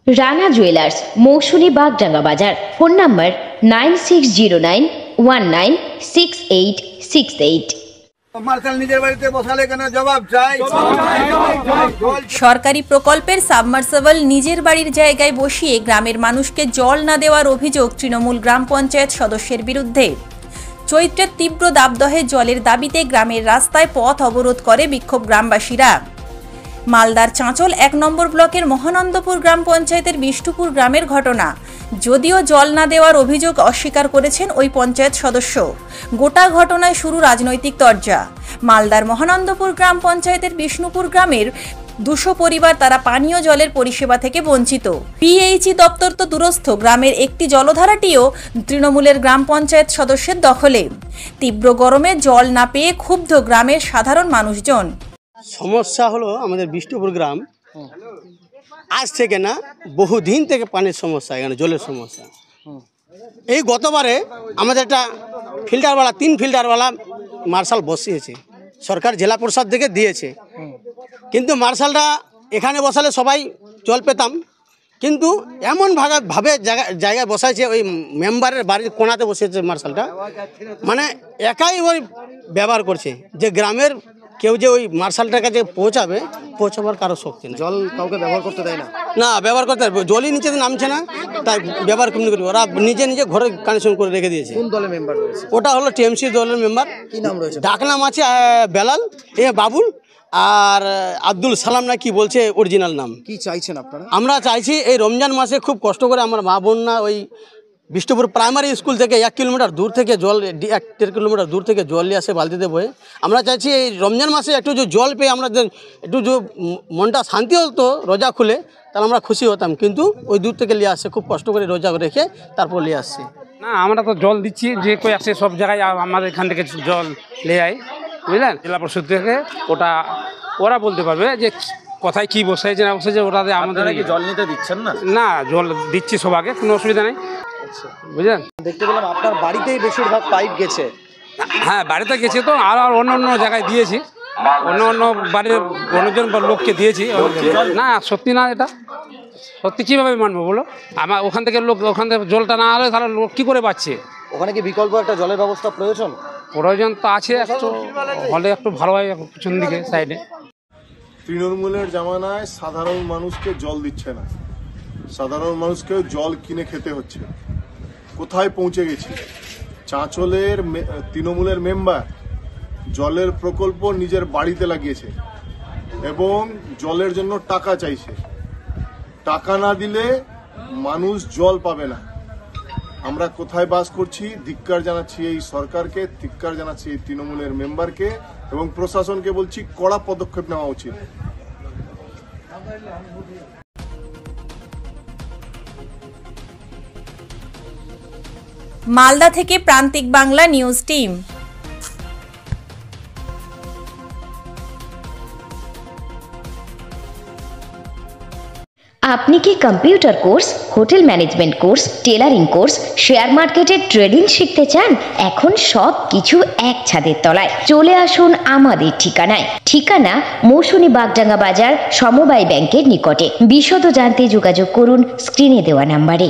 Rana jewellers, মৌসুমী বাগডাঙ্গা বাজার। Phone number 9609196868। সরকারি প্রকল্পের সাবমার্সিবল নিজের বাড়ির জায়গায় বসিয়ে গ্রামের মানুষকে জল না দেওয়ার অভিযোগ তৃণমূল গ্রাম পঞ্চায়েত সদস্যের বিরুদ্ধে। চৈত্রের তীব্র দাবদাহে জলের দাবিতে গ্রামের রাস্তায় পথ অবরোধ করে বিক্ষোভ গ্রামবাসীরা। মালদার চাঁচল ১ নম্বর ব্লকের মহানন্দপুর গ্রাম পঞ্চায়েতের বিষ্ণুপুর গ্রামের ঘটনা। যদিও জল না দেওয়ার অভিযোগ অস্বীকার করেছেন ওই পঞ্চায়েত সদস্য। গোটা ঘটনায় শুরু রাজনৈতিক তরজা। মালদার মহানন্দপুর গ্রাম পঞ্চায়েতের বিষ্ণুপুর গ্রামের ২০০ পরিবার তারা পানীয় জলের পরিষেবা থেকে বঞ্চিত। পিএইচই দপ্তর তো দূরস্থ, গ্রামের একটি জলধারাটিও তৃণমূলের গ্রাম পঞ্চায়েত সদস্যের দখলে। তীব্র গরমে জল না পেয়ে ক্ষুব্ধ গ্রামের সাধারণ মানুষজন। সমস্যা হলো আমাদের বিষ্ণুপুর গ্রাম আজ থেকে না বহুদিন থেকে পানির সমস্যা, এখানে জলের সমস্যা। এই গতবারে আমাদের একটা ফিল্টারওয়ালা 3 ফিল্টারওয়ালা মার্শাল বসিয়েছে, সরকার জেলা পরিষদ থেকে দিয়েছে। কিন্তু মার্শালটা এখানে বসালে সবাই জল পেতাম, কিন্তু এমন ভাবে জায়গায় বসাইছে, ওই মেম্বারের বাড়ির কোণাতে বসিয়েছে মার্শালটা, মানে একাই ওই ব্যবহার করছে, যে গ্রামের কেউ যে ওই মার্শালটার কাছে পৌঁছাবার কারো শক্তি নেই। জল কাউকে ব্যবহার করতে দেয় না, ব্যবহার করতে জলই নিচে নামছে না, তাই ব্যবহার কেমনি করবে? ওরা নিজে ঘরে কানেকশন করে রেখে দিয়েছে। কোন দলের মেম্বার রয়েছে? ওটা হলো টিএমসি দলের মেম্বার। কি নাম রয়েছে? ডাক নাম আছে বেলাল, বাবুল আর আব্দুল সালাম না কি বলছে অরিজিনাল নাম। কি চাইছেন আপনারা? আমরা চাইছি এই রমজান মাসে খুব কষ্ট করে আমার মা বোনরা ওই বিষ্ণুপুর প্রাইমারি স্কুল থেকে 1 কিলোমিটার দূর থেকে জল 1-1.5 কিলোমিটার দূর থেকে জল নিয়ে আসে বালতিতে বয়ে। আমরা চাইছি এই রমজান মাসে একটু যে জল পেয়ে আমরা একটু যে মনটা শান্তি হতো রোজা খুলে, তাহলে আমরা খুশি হতাম। কিন্তু ওই দূর থেকে নিয়ে আসছে, খুব কষ্ট করে রোজা রেখে তারপর নিয়ে আসছে। না, আমরা তো জল দিচ্ছি, যে কই আসে সব জায়গায় আমাদের এখান থেকে জল নিয়ে যায়, বুঝলেন? জেলা পরিষদ থেকে ওটা ওরা বলতে পারবে যে কোথায় কি বসাইছে না বসাইছে, ওটাতে আমাদের জল নিতে দিচ্ছেন না? না, জল দিচ্ছি সবাইকে, কোনো অসুবিধা নেই, বুঝলেন? দেখতে পেলাম আপনার বাড়িতেই বেশিরভাগ পাইপ গেছে। হ্যাঁ, বাড়িতে গেছে তো, আর অন্য জায়গায় দিয়েছি, অন্য বাড়ির অন্যজন লোককে দিয়েছি। না, সত্যি না, এটা সত্যি কীভাবে মানবো বলো? আমার ওখান থেকে জলটা না হলে তাহলে লোক কী করে পাচ্ছে? ওখানে কি বিকল্প একটা জলের ব্যবস্থা প্রয়োজন তো আছে, একটু হলে একটু ভালো হয় পিছন দিকে সাইডে। তৃণমূলের জামানায় সাধারণ মানুষকে জল দিচ্ছে না, সাধারণ মানুষকেও জল কিনে খেতে হচ্ছে। কোথায় পৌঁছে গেছি? চাঁচলের তৃণমূলের মেম্বার জলের প্রকল্প নিজের বাড়িতে লাগিয়েছে এবং জলের জন্য টাকা চাইছে। টাকা না দিলে মানুষ জল পাবে না। আমরা কোথায় বাস করছি? ধিক্কার জানাচ্ছি এই সরকারকে, ধিক্কার জানাচ্ছি এই তৃণমূলের মেম্বারকে এবং প্রশাসনকে বলছি কড়া পদক্ষেপ নেওয়া উচিত। মালদা থেকে প্রান্তিক বাংলা নিউজ টিম। আপনি কি computer course, hotel management course, tailoring course, share মার্কেটের ট্রেডিং শিখতে চান? এখন সব কিছু এক ছাদের তলায়। চলে আসুন আমাদের ঠিকানা মৌসুমী বাগডাঙ্গা বাজার, সমবায় ব্যাংকের নিকটে। বিশদ জানতে যোগাযোগ করুন স্ক্রিনে দেওয়া নাম্বারে।